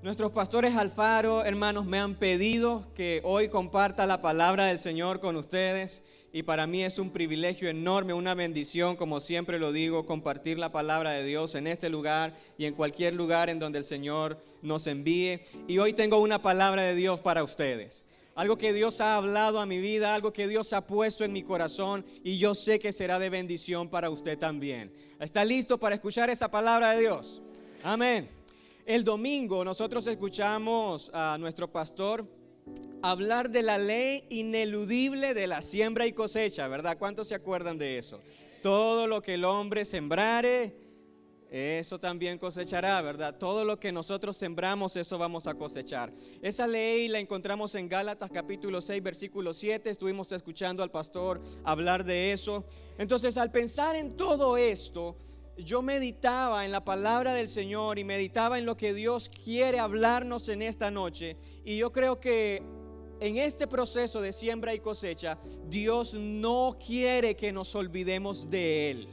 Nuestros pastores Alfaro, hermanos, me han pedido que hoy comparta la palabra del Señor con ustedes y para mí es un privilegio enorme, una bendición, como siempre lo digo, compartir la palabra de Dios en este lugar y en cualquier lugar en donde el Señor nos envíe. Y hoy tengo una palabra de Dios para ustedes. Algo que Dios ha hablado a mi vida, algo que Dios ha puesto en mi corazón y yo sé que será de bendición para usted también. ¿Está listo para escuchar esa palabra de Dios? Amén. El domingo nosotros escuchamos a nuestro pastor hablar de la ley ineludible de la siembra y cosecha, ¿verdad? ¿Cuántos se acuerdan de eso? Todo lo que el hombre sembrare, eso también cosechará, ¿verdad? Todo lo que nosotros sembramos, eso vamos a cosechar. Esa ley la encontramos en Gálatas capítulo 6, versículo 7. Estuvimos escuchando al pastor hablar de eso. Entonces, al pensar en todo esto, yo meditaba en la palabra del Señor y meditaba en lo que Dios quiere hablarnos en esta noche. Y yo creo que en este proceso de siembra y cosecha, Dios no quiere que nos olvidemos de Él.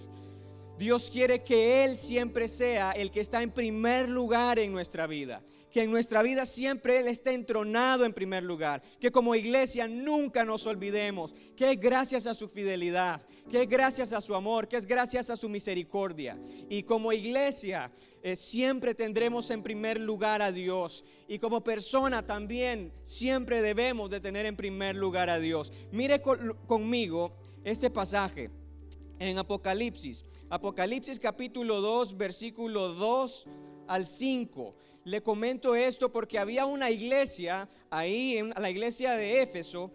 Dios quiere que Él siempre sea el que está en primer lugar en nuestra vida. Que en nuestra vida siempre Él esté entronado en primer lugar. Que como iglesia nunca nos olvidemos que es gracias a su fidelidad, que es gracias a su amor, que es gracias a su misericordia. Y como iglesia siempre tendremos en primer lugar a Dios. Y como persona también siempre debemos de tener en primer lugar a Dios. Mire conmigo este pasaje en Apocalipsis. Apocalipsis capítulo 2, versículo 2 al 5. Le comento esto porque había una iglesia ahí, en la iglesia de Éfeso,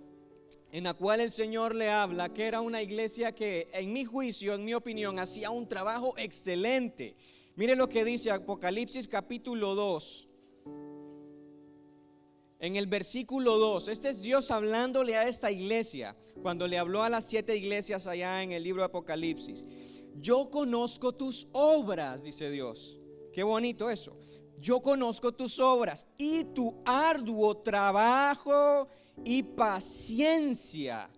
en la cual el Señor le habla, que era una iglesia que en mi juicio, en mi opinión, hacía un trabajo excelente. Mire lo que dice Apocalipsis capítulo 2. En el versículo 2, este es Dios hablándole a esta iglesia, cuando le habló a las 7 iglesias allá en el libro de Apocalipsis. Yo conozco tus obras, dice Dios. Qué bonito eso. Yo conozco tus obras y tu arduo trabajo y paciencia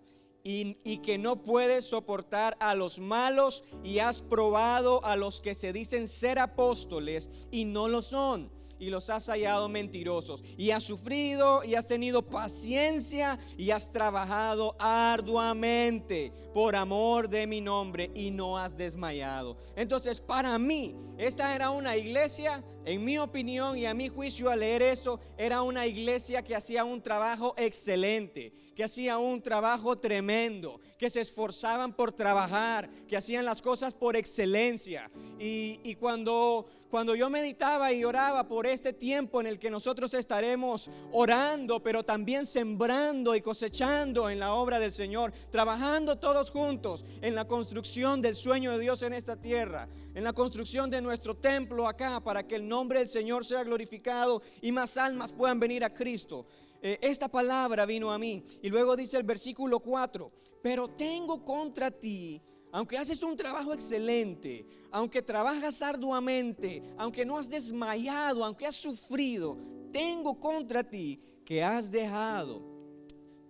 y que no puedes soportar a los malos y has probado a los que se dicen ser apóstoles y no lo son. Y los has hallado mentirosos. Y has sufrido y has tenido paciencia y has trabajado arduamente por amor de mi nombre y no has desmayado. Entonces, para mí, esta era una iglesia, en mi opinión y a mi juicio al leer esto, era una iglesia que hacía un trabajo excelente, que hacía un trabajo tremendo, que se esforzaban por trabajar, que hacían las cosas por excelencia. Y cuando yo meditaba y oraba por este tiempo en el que nosotros estaremos orando, pero también sembrando y cosechando en la obra del Señor, trabajando todos juntos en la construcción del sueño de Dios en esta tierra, en la construcción de nuestro templo acá, para que el nombre del Señor sea glorificado y más almas puedan venir a Cristo. Esta palabra vino a mí y luego dice el versículo 4, pero tengo contra ti, aunque haces un trabajo excelente, aunque trabajas arduamente, aunque no has desmayado, aunque has sufrido, tengo contra ti que has dejado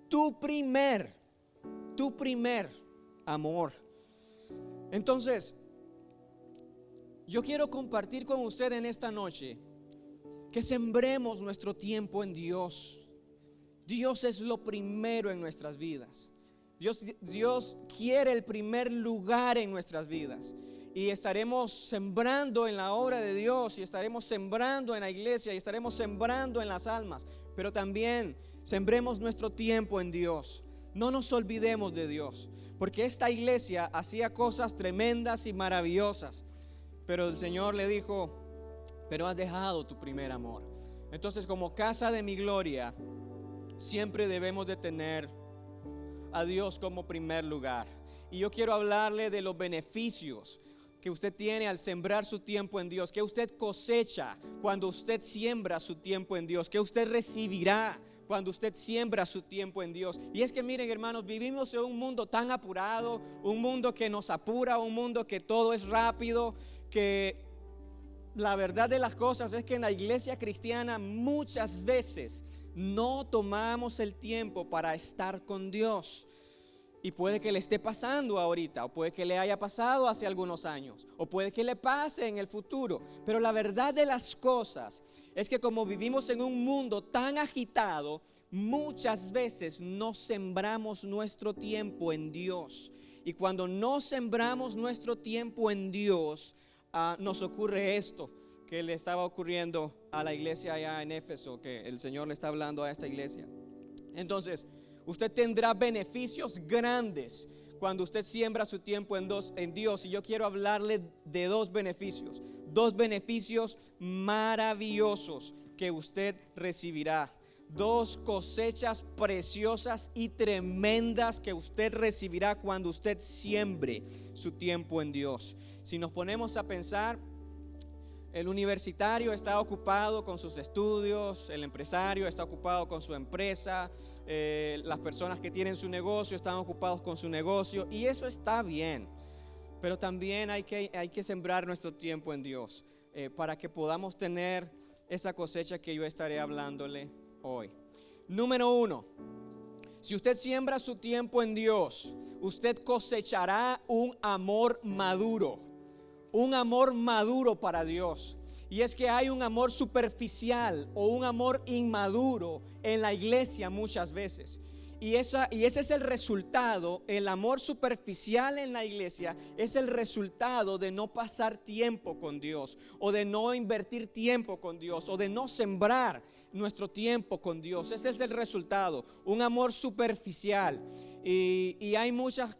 tu primer amor. Entonces, yo quiero compartir con usted en esta noche que sembremos nuestro tiempo en Dios. Dios es lo primero en nuestras vidas. Dios quiere el primer lugar en nuestras vidas. Y estaremos sembrando en la obra de Dios, y estaremos sembrando en la iglesia, y estaremos sembrando en las almas. Pero también sembremos nuestro tiempo en Dios. No nos olvidemos de Dios, porque esta iglesia hacía cosas tremendas y maravillosas. Pero el Señor le dijo, pero has dejado tu primer amor. Entonces, como casa de mi gloria, siempre debemos de tener a Dios como primer lugar. Y yo quiero hablarle de los beneficios que usted tiene al sembrar su tiempo en Dios, que usted cosecha cuando usted siembra su tiempo en Dios, que usted recibirá cuando usted siembra su tiempo en Dios. Y es que miren, hermanos, vivimos en un mundo tan apurado, un mundo que nos apura, un mundo que todo es rápido, que la verdad de las cosas es que en la iglesia cristiana muchas veces no tomamos el tiempo para estar con Dios. Y puede que le esté pasando ahorita, o puede que le haya pasado hace algunos años, o puede que le pase en el futuro. Pero la verdad de las cosas es que como vivimos en un mundo tan agitado, muchas veces no sembramos nuestro tiempo en Dios. Y cuando no sembramos nuestro tiempo en Dios, nos ocurre esto que le estaba ocurriendo a la iglesia allá en Éfeso, que el Señor le está hablando a esta iglesia. Entonces, usted tendrá beneficios grandes cuando usted siembra su tiempo en Dios. Y yo quiero hablarle de dos beneficios maravillosos que usted recibirá. Dos cosechas preciosas y tremendas que usted recibirá cuando usted siembre su tiempo en Dios. Si nos ponemos a pensar, el universitario está ocupado con sus estudios, el empresario está ocupado con su empresa, las personas que tienen su negocio están ocupados con su negocio, y eso está bien, pero también hay que sembrar nuestro tiempo en Dios para que podamos tener esa cosecha que yo estaré hablándole hoy. Número 1, si usted siembra su tiempo en Dios, usted cosechará un amor maduro. Un amor maduro para Dios. Y es que hay un amor superficial o un amor inmaduro en la iglesia muchas veces. Y ese es el resultado. El amor superficial en la iglesia es el resultado de no pasar tiempo con Dios, o de no invertir tiempo con Dios, o de no sembrar nuestro tiempo con Dios. Ese es el resultado, un amor superficial. Y hay muchas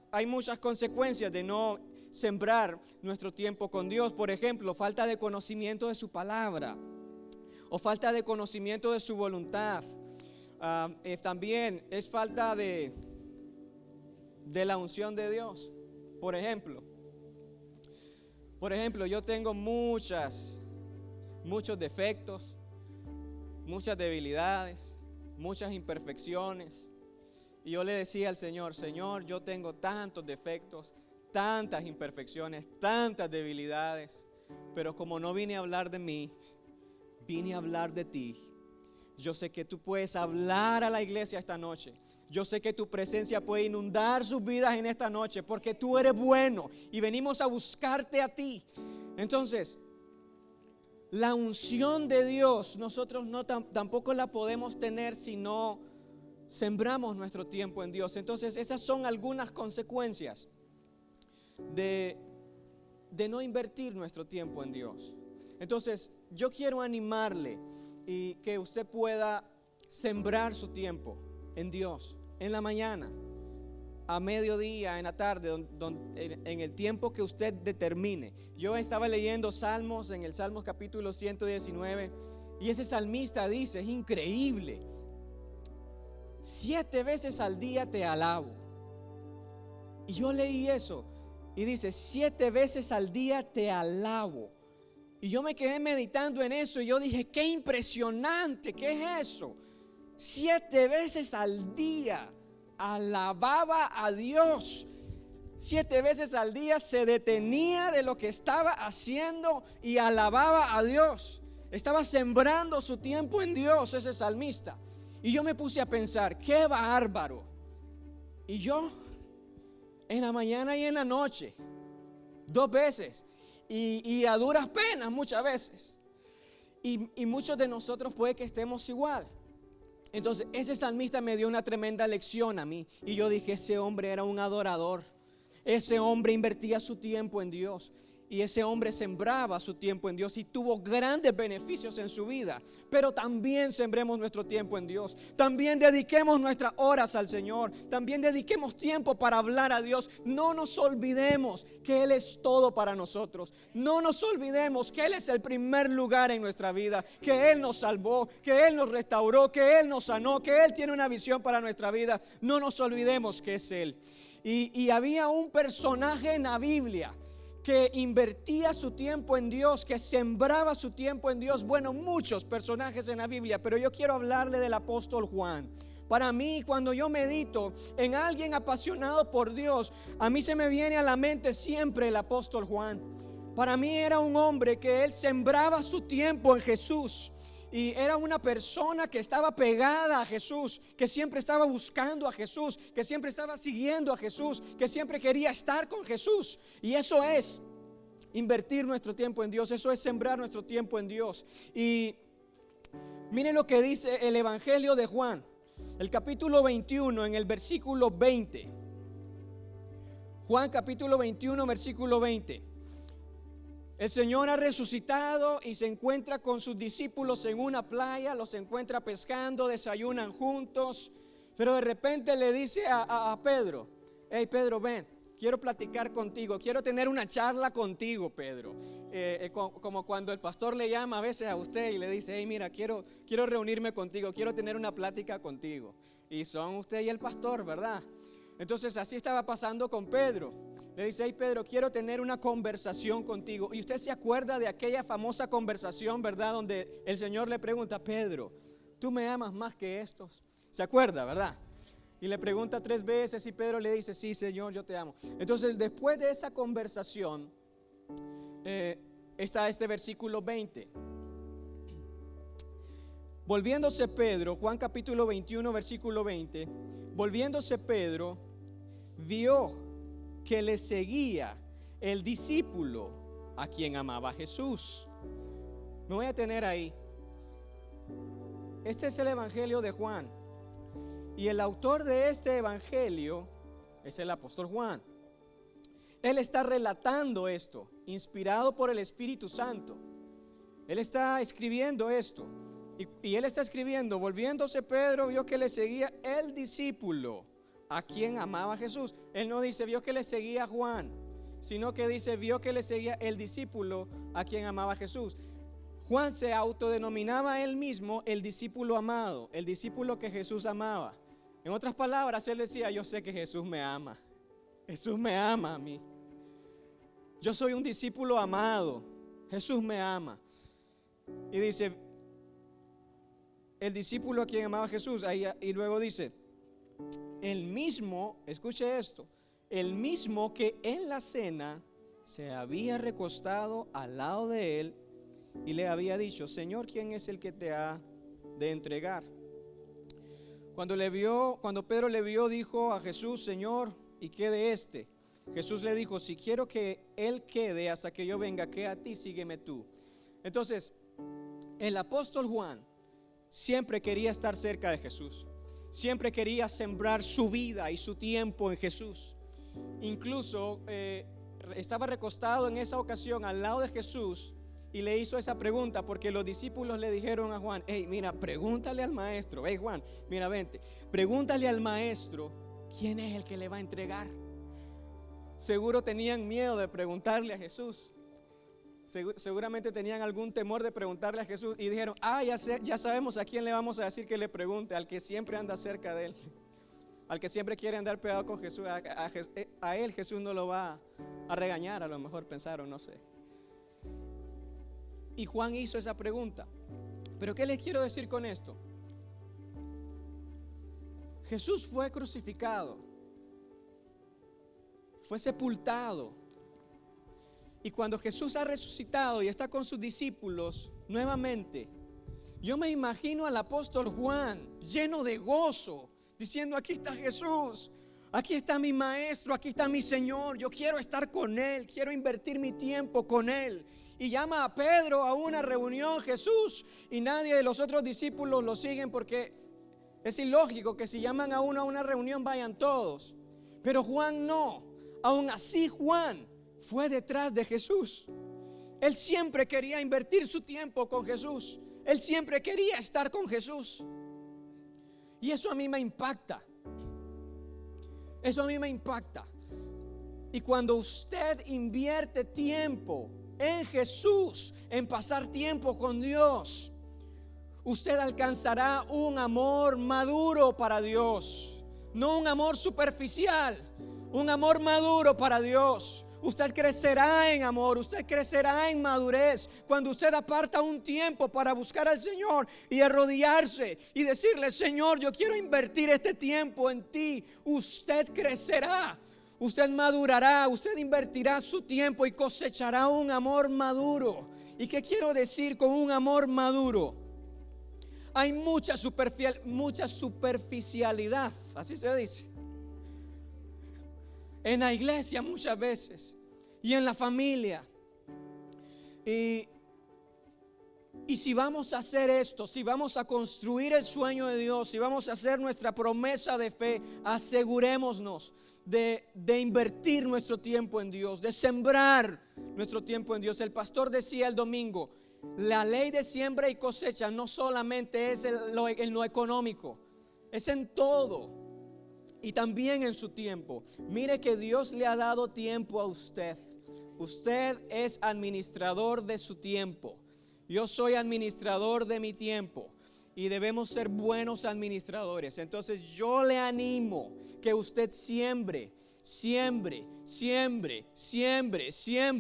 consecuencias de no sembrar nuestro tiempo con Dios. Por ejemplo, falta de conocimiento de su palabra, o falta de conocimiento de su voluntad. También es falta de la unción de Dios. Por ejemplo, yo tengo muchos defectos, muchas debilidades, muchas imperfecciones. Y yo le decía al Señor: Señor, yo tengo tantos defectos, tantas imperfecciones, tantas debilidades, pero como no vine a hablar de mí, vine a hablar de ti. Yo sé que tú puedes hablar a la iglesia esta noche. Yo sé que tu presencia puede inundar sus vidas en esta noche, porque tú eres bueno y venimos a buscarte a ti. Entonces, la unción de Dios nosotros tampoco la podemos tener si no sembramos nuestro tiempo en Dios. Entonces, esas son algunas consecuencias de no invertir nuestro tiempo en Dios. Entonces, yo quiero animarle y que usted pueda sembrar su tiempo en Dios, en la mañana, a mediodía, en la tarde, en el tiempo que usted determine. Yo estaba leyendo Salmos, en el Salmos capítulo 119, y ese salmista dice, es increíble: 7 veces al día te alabo. Y yo leí eso y dice: 7 veces al día te alabo. Y yo me quedé meditando en eso y yo dije: qué impresionante, ¿qué es eso? 7 veces al día alababa a Dios. 7 veces al día se detenía de lo que estaba haciendo y alababa a Dios. Estaba sembrando su tiempo en Dios ese salmista. Y yo me puse a pensar: qué bárbaro. Y yo, en la mañana y en la noche, 2 veces, y a duras penas muchas veces. Y muchos de nosotros puede que estemos igual. Entonces ese salmista me dio una tremenda lección a mí. Y yo dije: ese hombre era un adorador. Ese hombre invertía su tiempo en Dios. Y ese hombre sembraba su tiempo en Dios y tuvo grandes beneficios en su vida. Pero también sembremos nuestro tiempo en Dios. También dediquemos nuestras horas al Señor. También dediquemos tiempo para hablar a Dios. No nos olvidemos que Él es todo para nosotros. No nos olvidemos que Él es el primer lugar en nuestra vida. Que Él nos salvó, que Él nos restauró, que Él nos sanó, que Él tiene una visión para nuestra vida. No nos olvidemos que es Él. Y había un personaje en la Biblia que invertía su tiempo en Dios, que sembraba su tiempo en Dios. Bueno, muchos personajes en la Biblia, pero yo quiero hablarle del apóstol Juan. Para mí, cuando yo medito en alguien apasionado por Dios, a mí se me viene a la mente siempre el apóstol Juan. Para mí era un hombre que él sembraba su tiempo en Jesús. Y era una persona que estaba pegada a Jesús, que siempre estaba buscando a Jesús, que siempre estaba siguiendo a Jesús, que siempre quería estar con Jesús. Y eso es invertir nuestro tiempo en Dios, eso es sembrar nuestro tiempo en Dios. Y miren lo que dice el Evangelio de Juan, el capítulo 21, en el versículo 20. Juan capítulo 21, versículo 20. El Señor ha resucitado y se encuentra con sus discípulos en una playa, los encuentra pescando, desayunan juntos, pero de repente le dice a Pedro: hey Pedro, ven, quiero platicar contigo, quiero tener una charla contigo, Pedro. Como cuando el pastor le llama a veces a usted y le dice: hey, mira, quiero reunirme contigo, quiero tener una plática contigo. Y son usted y el pastor, ¿verdad? Entonces así estaba pasando con Pedro. Le dice: hey Pedro, quiero tener una conversación contigo. Y usted se acuerda de aquella famosa conversación, ¿verdad? Donde el Señor le pregunta: Pedro, ¿tú me amas más que estos? ¿Se acuerda, verdad? Y le pregunta 3 veces y Pedro le dice: sí, Señor, yo te amo. Entonces después de esa conversación está este versículo 20. Volviéndose Pedro, Juan capítulo 21, versículo 20. Volviéndose Pedro, vio que le seguía el discípulo a quien amaba Jesús. Me voy a tener ahí. Este es el Evangelio de Juan, y el autor de este Evangelio es el apóstol Juan. Él está relatando esto, inspirado por el Espíritu Santo. Él está escribiendo esto, y él está escribiendo: volviéndose Pedro, vio que le seguía el discípulo a quien amaba Jesús. Él no dice vio que le seguía Juan, sino que dice vio que le seguía el discípulo a quien amaba Jesús. Juan se autodenominaba él mismo el discípulo amado, el discípulo que Jesús amaba. En otras palabras, él decía: yo sé que Jesús me ama, Jesús me ama a mí, yo soy un discípulo amado, Jesús me ama. Y dice el discípulo a quien amaba Jesús. Y luego dice: el mismo, escuche esto, el mismo que en la cena se había recostado al lado de él y le había dicho: Señor, ¿quién es el que te ha de entregar? Cuando Pedro le vio, dijo a Jesús: Señor, ¿y qué de este? Jesús le dijo: si quiero que él quede hasta que yo venga, ¿qué a ti? Sígueme tú. Entonces, el apóstol Juan siempre quería estar cerca de Jesús, siempre quería sembrar su vida y su tiempo en Jesús. Incluso estaba recostado en esa ocasión al lado de Jesús y le hizo esa pregunta, porque los discípulos le dijeron a Juan: hey, mira, pregúntale al maestro. Hey Juan, mira, vente, pregúntale al maestro quién es el que le va a entregar. Seguro tenían miedo de preguntarle a Jesús, seguramente tenían algún temor de preguntarle a Jesús, y dijeron: ya sabemos a quién le vamos a decir que le pregunte, al que siempre anda cerca de él, al que siempre quiere andar pegado con Jesús. A él Jesús no lo va a regañar, a lo mejor pensaron, no sé. Y Juan hizo esa pregunta. Pero ¿qué les quiero decir con esto? Jesús fue crucificado, fue sepultado, y cuando Jesús ha resucitado y está con sus discípulos nuevamente, yo me imagino al apóstol Juan lleno de gozo, diciendo: aquí está Jesús, aquí está mi maestro, aquí está mi Señor, yo quiero estar con Él, quiero invertir mi tiempo con Él. Y llama a Pedro a una reunión Jesús, y nadie de los otros discípulos lo siguen, porque es ilógico que si llaman a uno a una reunión vayan todos. Pero Juan no. Aún así Juan fue detrás de Jesús. Él siempre quería invertir su tiempo con Jesús. Él siempre quería estar con Jesús. Y eso a mí me impacta. Eso a mí me impacta. Y cuando usted invierte tiempo en Jesús, en pasar tiempo con Dios, usted alcanzará un amor maduro para Dios. No un amor superficial, un amor maduro para Dios. Usted crecerá en amor, usted crecerá en madurez cuando usted aparta un tiempo para buscar al Señor y arrodillarse y decirle: Señor, yo quiero invertir este tiempo en ti. Usted crecerá, usted madurará, usted invertirá su tiempo y cosechará un amor maduro. ¿Y qué quiero decir con un amor maduro? Hay mucha superficialidad, así se dice, en la iglesia muchas veces y en la familia. Y si vamos a hacer esto, si vamos a construir el sueño de Dios, si vamos a hacer nuestra promesa de fe, asegurémonos de invertir nuestro tiempo en Dios, de sembrar nuestro tiempo en Dios. El pastor decía el domingo, la ley de siembra y cosecha no solamente es en lo económico, es en todo y también en su tiempo. Mire que Dios le ha dado tiempo a usted. Usted es administrador de su tiempo. Yo soy administrador de mi tiempo y debemos ser buenos administradores. Entonces yo le animo que usted siembre.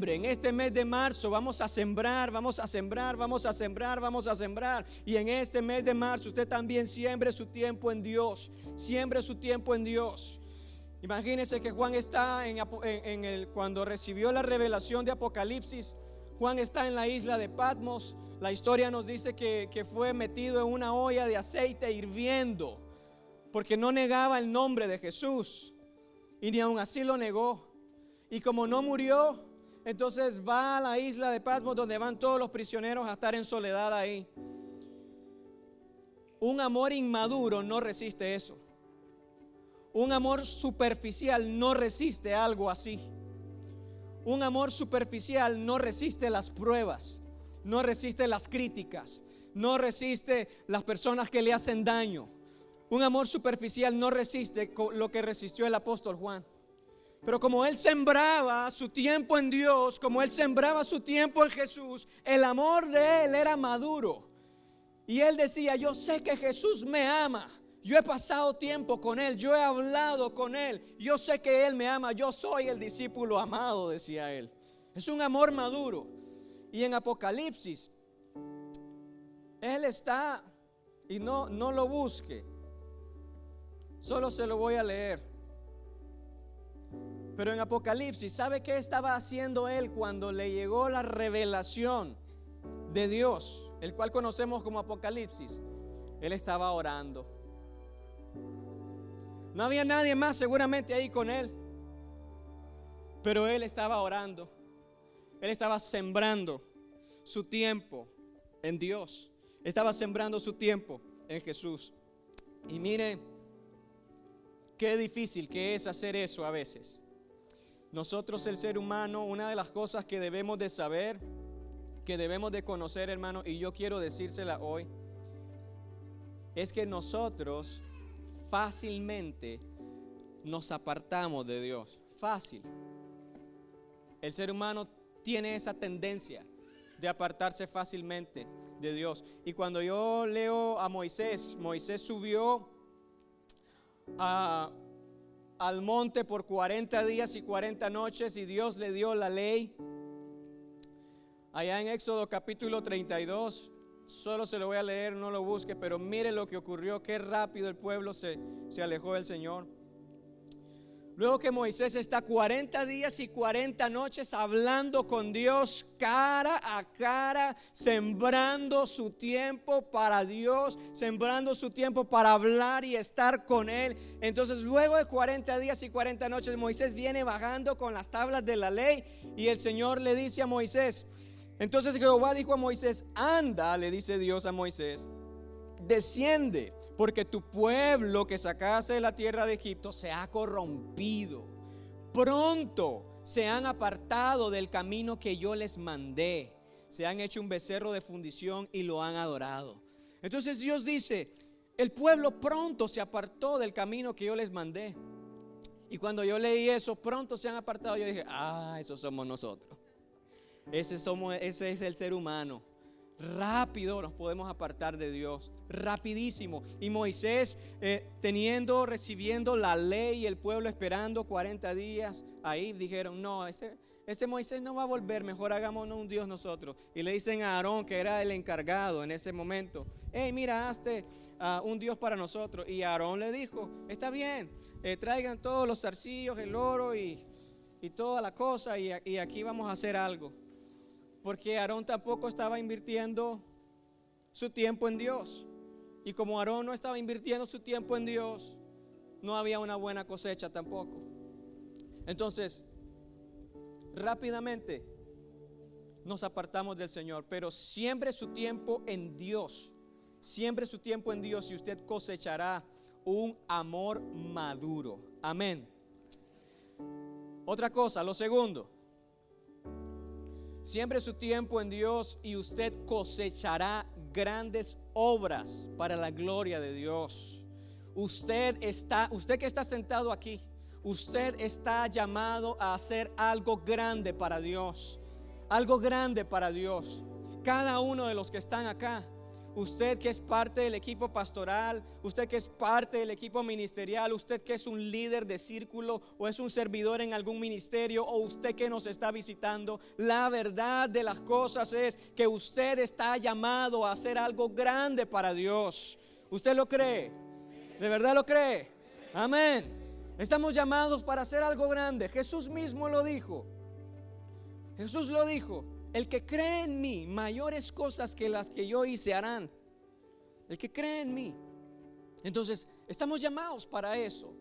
En este mes de marzo vamos a sembrar. Y en este mes de marzo usted también siembre su tiempo en Dios. Imagínense que Juan está cuando recibió la revelación de Apocalipsis. Juan está en la isla de Patmos. La historia nos dice que fue metido en una olla de aceite hirviendo porque no negaba el nombre de Jesús, y ni aun así lo negó. Y como no murió, entonces va a la isla de Patmos, donde van todos los prisioneros a estar en soledad ahí. Un amor inmaduro no resiste eso. Un amor superficial no resiste algo así. Un amor superficial no resiste las pruebas, no resiste las críticas, no resiste las personas que le hacen daño. Un amor superficial no resiste lo que resistió el apóstol Juan. Pero como él sembraba su tiempo en Dios, como él sembraba su tiempo en Jesús, el amor de él era maduro. Y él decía, yo sé que Jesús me ama. Yo he pasado tiempo con él, yo he hablado con él, yo sé que él me ama, yo soy el discípulo amado, decía él. Es un amor maduro. Y en Apocalipsis, él está, y no lo busque, solo se lo voy a leer. Pero en Apocalipsis, ¿sabe qué estaba haciendo él cuando le llegó la revelación de Dios, el cual conocemos como Apocalipsis? Él estaba orando. No había nadie más seguramente ahí con él, pero él estaba orando. Él estaba sembrando su tiempo en Dios. Estaba sembrando su tiempo en Jesús. Y mire qué difícil que es hacer eso a veces. Nosotros, el ser humano, una de las cosas que debemos de saber, que debemos de conocer, hermano, y yo quiero decírsela hoy, es que nosotros fácilmente nos apartamos de Dios. Fácil. El ser humano tiene esa tendencia de apartarse fácilmente de Dios. Y cuando yo leo a Moisés subió al monte por 40 días y 40 noches y Dios le dio la ley. Allá en Éxodo capítulo 32, solo se lo voy a leer, no lo busque, pero mire lo que ocurrió, qué rápido el pueblo se alejó del Señor. Luego que Moisés está 40 días y 40 noches hablando con Dios cara a cara, sembrando su tiempo para Dios, sembrando su tiempo para hablar y estar con Él. Entonces luego de 40 días y 40 noches, Moisés viene bajando con las tablas de la ley y el Señor le dice a Moisés, entonces Jehová dijo a Moisés, anda, le dice Dios a Moisés, desciende, porque tu pueblo que sacaste de la tierra de Egipto se ha corrompido. Pronto se han apartado del camino que yo les mandé. Se han hecho un becerro de fundición y lo han adorado. Entonces Dios dice, el pueblo pronto se apartó del camino que yo les mandé. Y cuando yo leí eso, pronto se han apartado, yo dije, eso somos nosotros. Ese es el ser humano. Rápido nos podemos apartar de Dios, rapidísimo. Y Moisés recibiendo la ley y el pueblo esperando 40 días, ahí dijeron, no, ese Moisés no va a volver, mejor hagámonos un Dios nosotros. Y le dicen a Aarón, que era el encargado en ese momento, mira, hazte un Dios para nosotros. Y Aarón le dijo, está bien, traigan todos los zarcillos, el oro y toda la cosa, y aquí vamos a hacer algo. Porque Aarón tampoco estaba invirtiendo su tiempo en Dios. Y como Aarón no estaba invirtiendo su tiempo en Dios, no había una buena cosecha tampoco. Entonces, rápidamente nos apartamos del Señor. Pero siembre su tiempo en Dios. Siembre su tiempo en Dios y usted cosechará un amor maduro. Amén. Otra cosa, lo segundo. Siembre su tiempo en Dios y usted cosechará grandes obras para la gloria de Dios. Usted que está sentado aquí, usted está llamado a hacer algo grande para Dios. Algo grande para Dios. Cada uno de los que están acá, usted que es parte del equipo pastoral, usted que es parte del equipo ministerial, usted que es un líder de círculo o es un servidor en algún ministerio, o usted que nos está visitando, la verdad de las cosas es que usted está llamado a hacer algo grande para Dios. ¿Usted lo cree? ¿De verdad lo cree? Amén. Estamos llamados para hacer algo grande. Jesús mismo lo dijo. Jesús lo dijo: el que cree en mí, mayores cosas que las que yo hice harán. El que cree en mí. Entonces, estamos llamados para eso.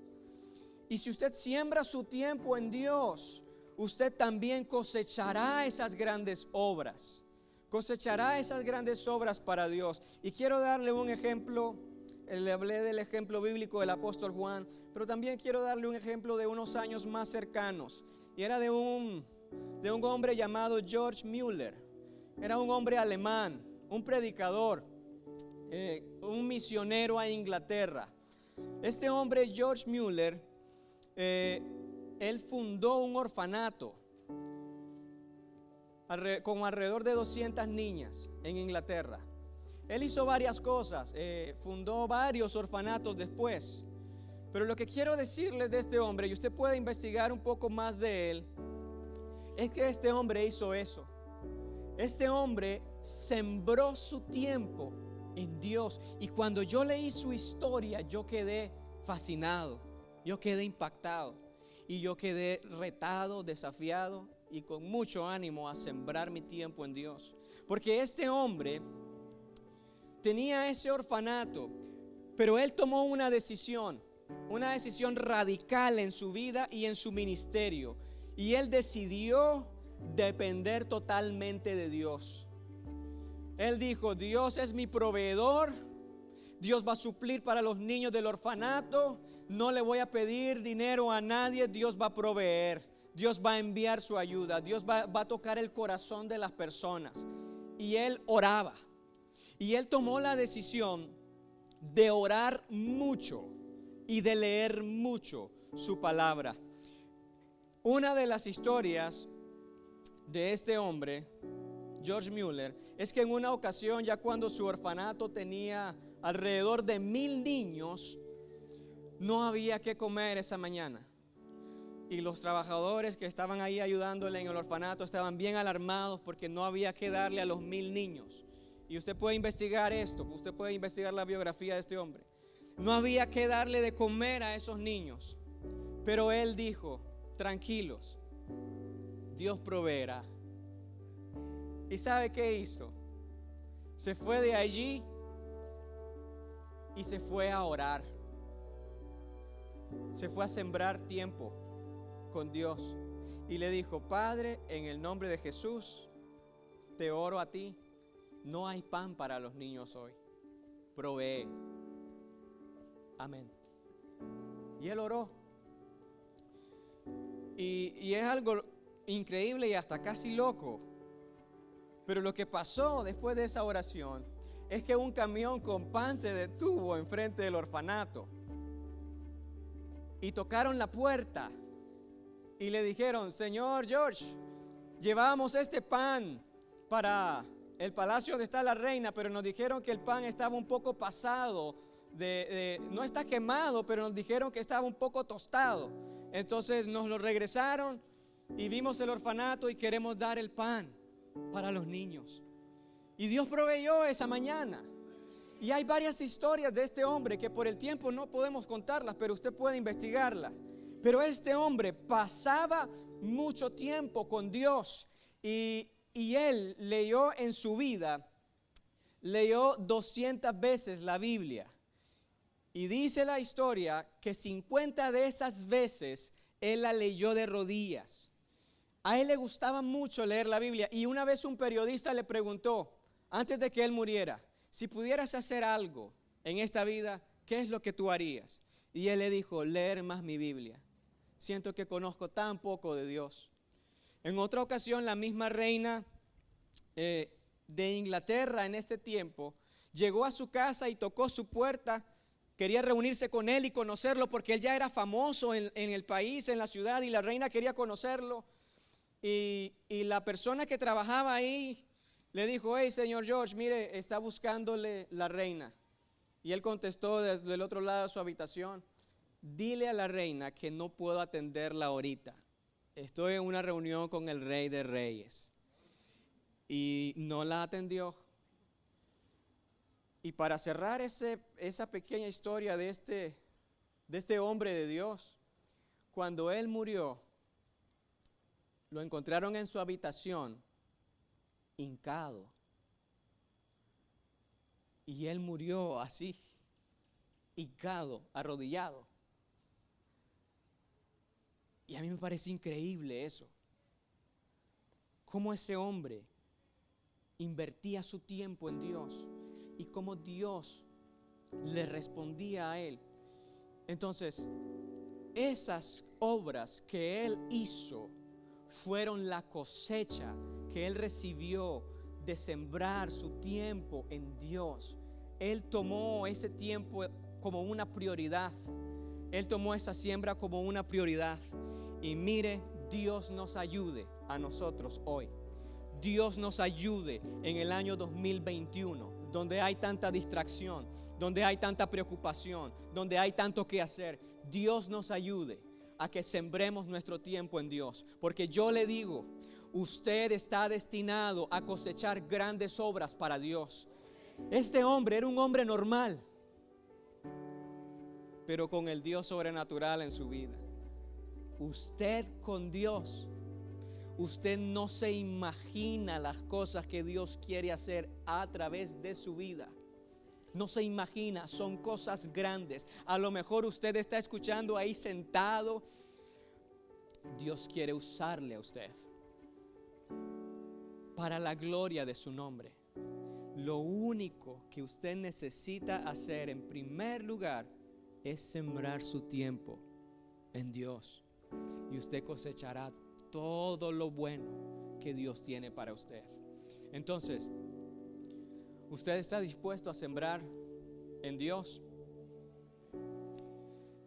Y si usted siembra su tiempo en Dios, usted también cosechará esas grandes obras. Cosechará esas grandes obras para Dios. Y quiero darle un ejemplo. Le hablé del ejemplo bíblico del apóstol Juan, pero también quiero darle un ejemplo de unos años más cercanos. Y era de un hombre llamado George Müller. Era un hombre alemán, un predicador, un misionero a Inglaterra. Este hombre, George Müller, él fundó un orfanato con alrededor de 200 niñas en Inglaterra. Él hizo varias cosas, fundó varios orfanatos después. Pero lo que quiero decirles de este hombre, y usted puede investigar un poco más de él, es que este hombre hizo eso. Este hombre sembró su tiempo en Dios. Y cuando yo leí su historia, yo quedé fascinado, yo quedé impactado, y yo quedé retado, desafiado y con mucho ánimo a sembrar mi tiempo en Dios. Porque este hombre tenía ese orfanato, pero él tomó una decisión radical en su vida y en su ministerio. Y él decidió depender totalmente de Dios. Él dijo: Dios es mi proveedor, Dios va a suplir para los niños del orfanato, no le voy a pedir dinero a nadie, Dios va a proveer, Dios va a enviar su ayuda, Dios va a tocar el corazón de las personas. Y él oraba, y él tomó la decisión de orar mucho y de leer mucho su palabra. Una de las historias de este hombre, George Müller, es que en una ocasión, ya cuando su orfanato tenía alrededor de 1000 niños, no había que comer esa mañana. Y los trabajadores que estaban ahí ayudándole en el orfanato estaban bien alarmados porque no había que darle a los 1000 niños. Y usted puede investigar esto, usted puede investigar la biografía de este hombre. No había que darle de comer a esos niños. Pero él dijo: tranquilos, Dios proveerá. ¿Y sabe qué hizo? Se fue de allí y se fue a orar. Se fue a sembrar tiempo con Dios. Y le dijo: Padre, en el nombre de Jesús, te oro a ti. No hay pan para los niños hoy. Provee. Amén. Y él oró. Y es algo increíble y hasta casi loco. Pero lo que pasó después de esa oración es que un camión con pan se detuvo enfrente del orfanato. Y tocaron la puerta y le dijeron: Señor George, llevábamos este pan para el palacio donde está la reina, pero nos dijeron que el pan estaba un poco pasado, no está quemado, pero nos dijeron que estaba un poco tostado. Entonces nos lo regresaron y vimos el orfanato y queremos dar el pan para los niños. Y Dios proveyó esa mañana. Y hay varias historias de este hombre que por el tiempo no podemos contarlas, pero usted puede investigarlas. Pero este hombre pasaba mucho tiempo con Dios y él leyó en su vida leyó 200 veces la Biblia. Y dice la historia que 50 de esas veces él la leyó de rodillas. A él le gustaba mucho leer la Biblia. Y una vez un periodista le preguntó, antes de que él muriera, si pudieras hacer algo en esta vida, ¿qué es lo que tú harías? Y él le dijo, leer más mi Biblia. Siento que conozco tan poco de Dios. En otra ocasión, la misma reina de Inglaterra en ese tiempo llegó a su casa y tocó su puerta. Quería reunirse con él y conocerlo porque él ya era famoso en el país, en la ciudad, y la reina quería conocerlo. Y la persona que trabajaba ahí le dijo, hey, señor George, mire, está buscándole la reina. Y él contestó desde el otro lado de su habitación, dile a la reina que no puedo atenderla ahorita. Estoy en una reunión con el Rey de Reyes. Y no la atendió. Y para cerrar esa pequeña historia de este hombre de Dios, cuando él murió, lo encontraron en su habitación, hincado. Y él murió así, hincado, arrodillado. Y a mí me parece increíble eso. Cómo ese hombre invertía su tiempo en Dios y cómo Dios le respondía a él. Entonces, esas obras que él hizo fueron la cosecha que él recibió de sembrar su tiempo en Dios. Él tomó ese tiempo como una prioridad. Él tomó esa siembra como una prioridad. Y mire, Dios nos ayude a nosotros hoy. Dios nos ayude en el año 2021, donde hay tanta distracción, donde hay tanta preocupación, donde hay tanto que hacer. Dios nos ayude a que sembremos nuestro tiempo en Dios. Porque yo le digo, usted está destinado a cosechar grandes obras para Dios. Este hombre era un hombre normal, pero con el Dios sobrenatural en su vida. Usted con Dios, usted no se imagina las cosas que Dios quiere hacer a través de su vida. No se imagina, son cosas grandes. A lo mejor usted está escuchando ahí sentado. Dios quiere usarle a usted para la gloria de su nombre. Lo único que usted necesita hacer en primer lugar es sembrar su tiempo en Dios. Y usted cosechará todo lo bueno que Dios tiene para usted. Entonces, ¿usted está dispuesto a sembrar en Dios?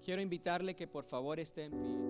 Quiero invitarle que por favor esté en pie.